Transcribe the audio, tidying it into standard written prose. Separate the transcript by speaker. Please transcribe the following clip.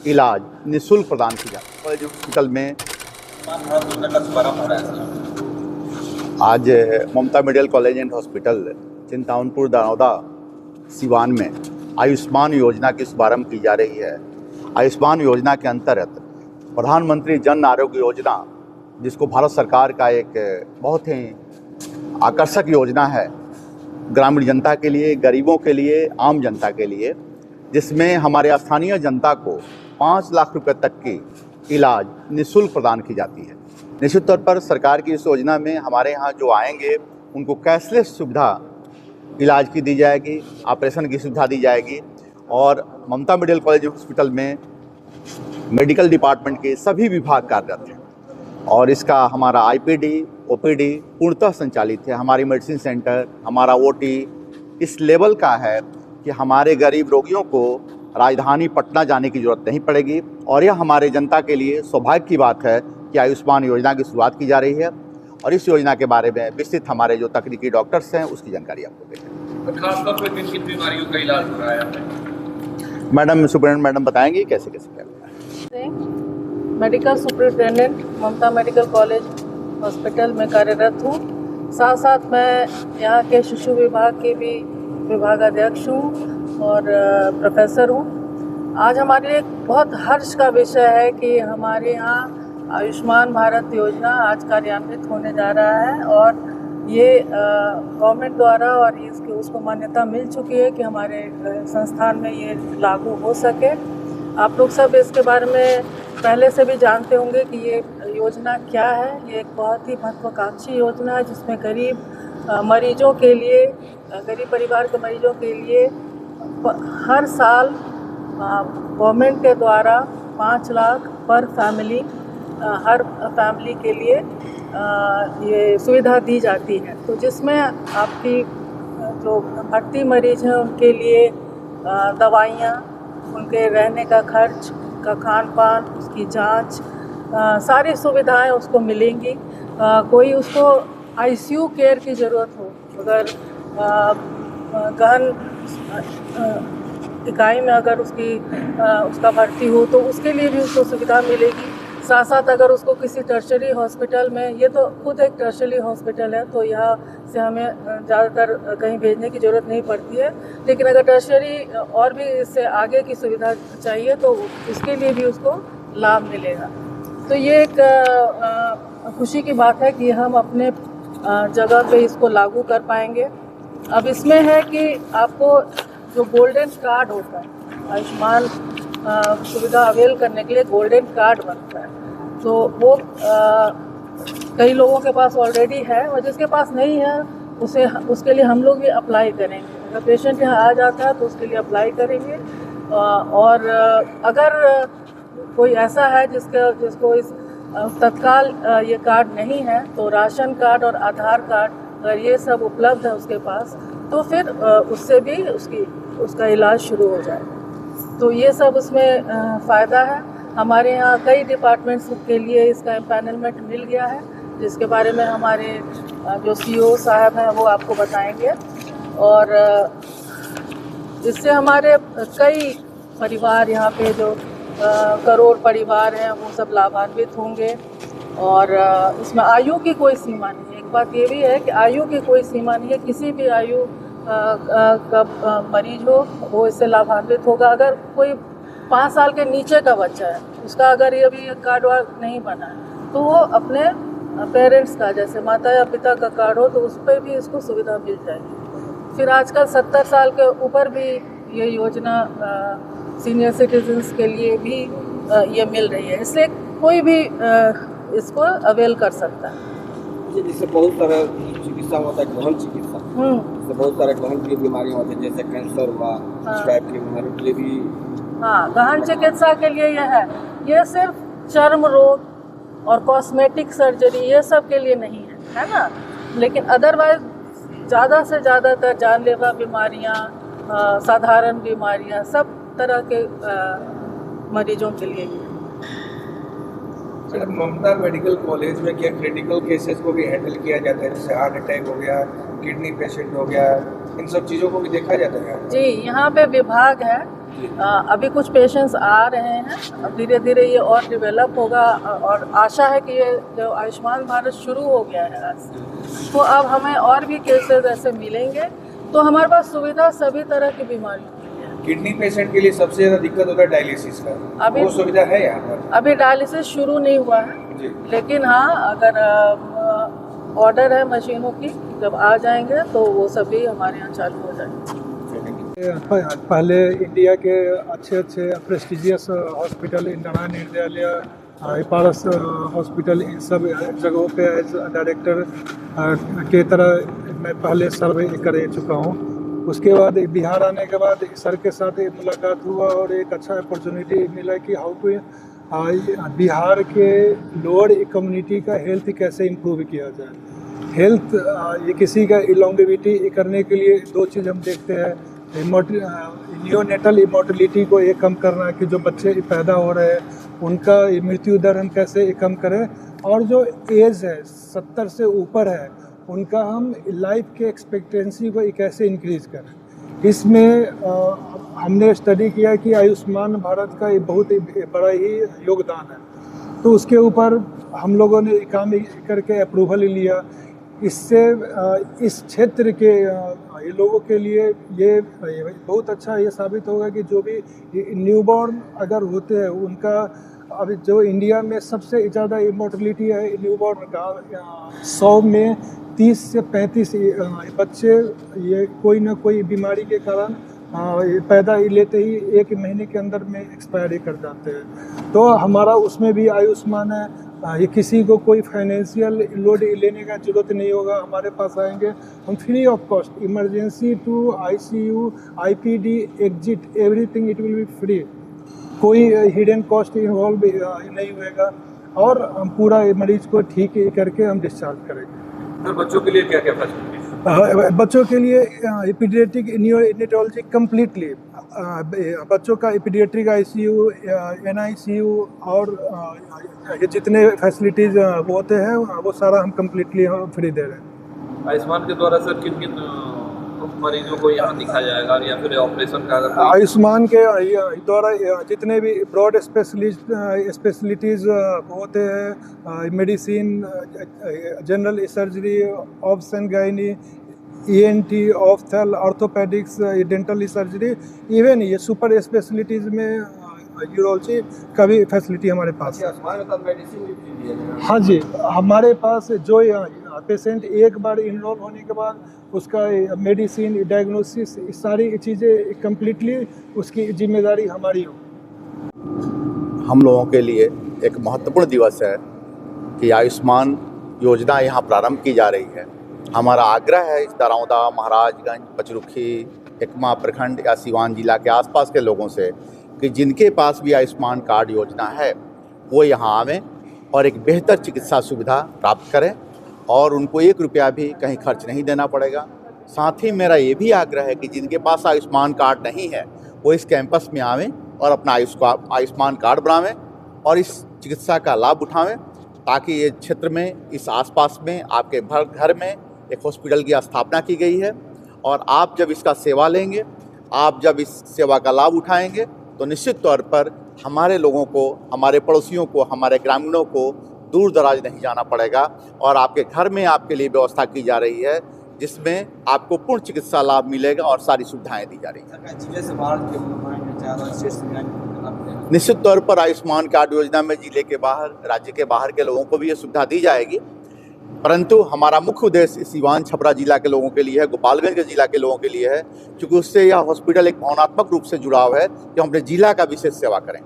Speaker 1: इलाज निःशुल्क प्रदान की जाती है। कॉलेज हॉस्पिटल में आज Mamta medical college and hospital Chintawanpur Danauda Siwan में आयुष्मान योजना की शुभारंभ की जा रही है। आयुष्मान योजना के अंतर्गत प्रधानमंत्री जन आरोग्य योजना, जिसको भारत सरकार का एक बहुत ही आकर्षक योजना है ग्रामीण जनता के लिए, गरीबों के लिए, आम जनता के लिए, जिसमें हमारे स्थानीय जनता को 5 लाख रुपए तक की इलाज निःशुल्क प्रदान की जाती है। निश्चित तौर पर सरकार की इस योजना में हमारे यहाँ जो आएंगे उनको कैशलेस सुविधा इलाज की दी जाएगी, ऑपरेशन की सुविधा दी जाएगी और ममता मेडिकल कॉलेज हॉस्पिटल में मेडिकल डिपार्टमेंट के सभी विभाग कार्यरत हैं और इसका हमारा आईपीडी, ओपीडी पूर्णतः संचालित है। हमारी मेडिसिन सेंटर, हमारा ओटी इस लेवल का है कि हमारे गरीब रोगियों को राजधानी पटना जाने की ज़रूरत नहीं पड़ेगी और यह हमारे जनता के लिए सौभाग्य की बात है कि आयुष्मान योजना की शुरुआत की जा रही है और इस योजना के बारे में विस्तृत हमारे जो तकनीकी डॉक्टर्स हैं उसकी जानकारी आपको देंगे।
Speaker 2: खासतौर पर किन किन बीमारियों का इलाज हो रहा है?
Speaker 1: मैडम सुप्रिटेंडेंट मैडम बताएंगे कैसे कैसे क्या होगा।
Speaker 3: मेडिकल सुपरिटेंडेंट ममता मेडिकल कॉलेज हॉस्पिटल में कार्यरत हूँ। साथ साथ मैं यहाँ के शिशु विभाग के भी विभागाध्यक्ष हूँ और प्रोफेसर हूँ। आज हमारे लिए बहुत हर्ष का विषय है कि हमारे यहाँ आयुष्मान भारत योजना आज कार्यान्वित होने जा रहा है और ये गवर्नमेंट द्वारा और इसकी उसको मान्यता मिल चुकी है कि हमारे संस्थान में ये लागू हो सके। आप लोग सब इसके बारे में पहले से भी जानते होंगे कि ये योजना क्या है। ये एक बहुत ही महत्वाकांक्षी योजना है जिसमें गरीब मरीजों के लिए, गरीब परिवार के मरीजों के लिए हर साल गवर्नमेंट के द्वारा 5 लाख पर फैमिली, हर फैमिली के लिए ये सुविधा दी जाती है। तो जिसमें आपकी जो भर्ती मरीज हैं उनके लिए दवाइयाँ, उनके रहने का खर्च, का खान पान, उसकी जांच, सारी सुविधाएं उसको मिलेंगी। कोई उसको आईसीयू केयर की ज़रूरत हो, अगर गहन इकाई में अगर उसका भर्ती हो तो उसके लिए भी उसको सुविधा मिलेगी। साथ साथ अगर उसको किसी टर्शरी हॉस्पिटल में, ये तो खुद एक टर्शरी हॉस्पिटल है तो यहाँ से हमें ज़्यादातर कहीं भेजने की ज़रूरत नहीं पड़ती है, लेकिन अगर टर्शरी और भी इससे आगे की सुविधा चाहिए तो उसके लिए भी उसको लाभ मिलेगा। तो ये एक खुशी की बात है कि हम अपने जगह पे इसको लागू कर पाएंगे। अब इसमें है कि आपको जो गोल्डन कार्ड होता है, आयुष्मान सुविधा अवेल करने के लिए गोल्डन कार्ड बनता है, तो वो कई लोगों के पास ऑलरेडी है और जिसके पास नहीं है उसके लिए हम लोग भी अप्लाई करेंगे। अगर पेशेंट यहाँ आ जाता है तो उसके लिए अप्लाई करेंगे और अगर कोई ऐसा है जिसको इस तत्काल ये कार्ड नहीं है तो राशन कार्ड और आधार कार्ड, अगर ये सब उपलब्ध है उसके पास तो फिर उससे भी उसका इलाज शुरू हो जाएगा। तो ये सब उसमें फ़ायदा है। हमारे यहाँ कई डिपार्टमेंट्स के लिए इसका एम्पैनलमेंट मिल गया है, जिसके बारे में हमारे जो सीईओ साहब हैं वो आपको बताएंगे और इससे हमारे कई परिवार यहाँ पे जो करोड़ परिवार हैं वो सब लाभान्वित होंगे और इसमें आयु की कोई सीमा नहीं है। एक बात ये भी है कि आयु की कोई सीमा नहीं है, किसी भी आयु का मरीज हो वो इससे लाभान्वित होगा। अगर कोई 5 साल के नीचे का बच्चा है, उसका अगर ये भी कार्ड वार्ड नहीं बना है तो वो अपने पेरेंट्स का, जैसे माता या पिता का कार्ड हो तो उस पर भी इसको सुविधा मिल जाएगी। फिर आजकल 70 साल के ऊपर भी ये योजना सीनियर सिटीजन्स के लिए भी ये मिल रही है, इसलिए कोई भी इसको अवेल कर सकता है।
Speaker 2: जिससे बहुत सारा चिकित्सा होता है, गहन चिकित्सा, जिससे बहुत सारे गहन की बीमारियाँ होती हैं, जैसे कैंसर हुआ, इस टाइप की बीमारियों के लिए भी।
Speaker 3: हाँ, गहन चिकित्सा के लिए यह है, ये सिर्फ चर्म रोग और कॉस्मेटिक सर्जरी ये सब के लिए नहीं है ना, लेकिन अदरवाइज ज़्यादा से ज़्यादातर जानलेवा बीमारियाँ, साधारण बीमारियाँ, सब तरह के मरीजों के लिए ही।
Speaker 2: ममता मेडिकल कॉलेज में क्या क्रिटिकल केसेस को भी हैंडल किया जाता है, जैसे हार्ट अटैक हो गया, किडनी पेशेंट हो गया, इन सब चीज़ों को भी देखा जाता है?
Speaker 3: जी, यहाँ पे विभाग है अभी कुछ पेशेंट्स आ रहे हैं, अब धीरे धीरे ये और डेवलप होगा और आशा है कि ये जो आयुष्मान भारत शुरू हो गया है आज से, तो अब हमें और भी केसेस ऐसे मिलेंगे, तो हमारे पास सुविधा सभी तरह की बीमारियों की है।
Speaker 2: किडनी पेशेंट के लिए सबसे ज़्यादा दिक्कत होता है डायलिसिस का,
Speaker 3: अभी
Speaker 2: वो सुविधा है यहाँ पर?
Speaker 3: अभी डायलिसिस शुरू नहीं हुआ है
Speaker 2: जी।
Speaker 3: लेकिन हाँ, अगर ऑर्डर है मशीनों की, जब आ जाएंगे तो वो सभी हमारे यहाँ चालू हो जाएंगे।
Speaker 4: पहले इंडिया के अच्छे प्रेस्टिजियस हॉस्पिटल, इंदिरा हृदयालय, पारस हॉस्पिटल, इन सब जगहों पे एज डायरेक्टर के तरह मैं पहले सर्वे कर चुका हूँ। उसके बाद बिहार आने के बाद सर के साथ मुलाकात हुआ और एक अच्छा अपॉर्चुनिटी मिला कि हाउ टू बिहार के लोअर कम्युनिटी का हेल्थ कैसे इम्प्रूव किया जाए। हेल्थ ये किसी का इलोंगेविटी करने के लिए दो चीज़ हम देखते हैं, नियोनेटल इमोर्टलिटी को ये कम करना, कि जो बच्चे पैदा हो रहे हैं उनका मृत्यु दर हम कैसे कम करें, और जो एज है 70 से ऊपर है उनका हम लाइफ के एक्सपेक्टेंसी को कैसे इंक्रीज करें। इसमें हमने स्टडी किया कि आयुष्मान भारत का ये बहुत बड़ा ही योगदान है, तो उसके ऊपर हम लोगों ने काम करके अप्रूवल लिया। इससे इस क्षेत्र के ये लोगों के लिए ये बहुत अच्छा ये साबित होगा कि जो भी न्यूबॉर्न अगर होते हैं उनका, अभी जो इंडिया में सबसे ज़्यादा इमोर्टलिटी है न्यूबॉर्न का, 100 में 30 से 35 बच्चे ये कोई ना कोई बीमारी के कारण पैदा लेते ही 1 महीने के अंदर में एक्सपायरी कर जाते हैं। तो हमारा उसमें भी आयुष्मान है, ये किसी को कोई फाइनेंशियल लोड लेने का जरूरत नहीं होगा, हमारे पास आएंगे हम free of cost, emergency to ICU, IPD, exit, everything it will be free, कोई हिडन कॉस्ट इन्वॉल्व नहीं होएगा और हम पूरा मरीज को ठीक करके हम डिस्चार्ज करेंगे।
Speaker 2: तो बच्चों के लिए क्या क्या फैसिलिटीज?
Speaker 4: बच्चों के लिए पीडियाट्रिक नियोनेटोलॉजी कम्प्लीटली, बच्चों का पीडियाट्रिक ICU, NICU और ये जितने फैसिलिटीज़ होते हैं वो सारा हम कम्प्लीटली हम फ्री दे रहे हैं।
Speaker 5: आयुष्मान के द्वारा सर किन किन मरीजों को यहाँ दिखा जाएगा या फिर ऑपरेशन का?
Speaker 4: आयुष्मान के द्वारा जितने भी ब्रॉड स्पेशलिटीज़ होते हैं, medicine, general surgery, obs and gynae, ENT, ophthal, orthopaedics, dental surgery, even ये सुपर स्पेशलिटीज़ में यूरोलॉजी का भी फैसिलिटी हमारे पास है। हाँ जी, हमारे पास जो पेशेंट एक बार इनरोल होने के बाद उसका मेडिसिन, डायग्नोसिस, सारी चीज़ें कम्प्लीटली उसकी जिम्मेदारी हमारी हो।
Speaker 1: हम लोगों के लिए एक महत्वपूर्ण दिवस है कि आयुष्मान योजना यहाँ प्रारंभ की जा रही है। हमारा आग्रह है इस दरौदा, महाराजगंज, पचरुखी, एकमा प्रखंड या सिवान जिला के आसपास के लोगों से कि जिनके पास भी आयुष्मान कार्ड योजना है वो यहाँ आवें और एक बेहतर चिकित्सा सुविधा प्राप्त करें और उनको 1 रुपया भी कहीं खर्च नहीं देना पड़ेगा। साथ ही मेरा ये भी आग्रह है कि जिनके पास आयुष्मान कार्ड नहीं है वो इस कैंपस में आवें और अपना आयुष्मान कार्ड बनावें और इस चिकित्सा का लाभ उठावें, ताकि ये क्षेत्र में, इस आसपास में, आपके घर में एक हॉस्पिटल की स्थापना की गई है और आप जब इसका सेवा लेंगे, आप जब इस सेवा का लाभ उठाएंगे तो निश्चित तौर पर हमारे लोगों को, हमारे पड़ोसियों को, हमारे ग्रामीणों को दूर दराज नहीं जाना पड़ेगा और आपके घर में आपके लिए व्यवस्था की जा रही है जिसमें आपको पूर्ण चिकित्सा लाभ मिलेगा और सारी सुविधाएं दी जा रही हैं। निश्चित तौर पर आयुष्मान कार्ड योजना में जिले के बाहर, राज्य के बाहर के लोगों को भी ये सुविधा दी जाएगी, परंतु हमारा मुख्य उद्देश्य सीवान छपरा जिला के लोगों के लिए है, गोपालगंज के जिला के लोगों के लिए है, क्योंकि उससे यह हॉस्पिटल एक भावनात्मक रूप से जुड़ाव है कि हम अपने जिला का विशेष सेवा करें।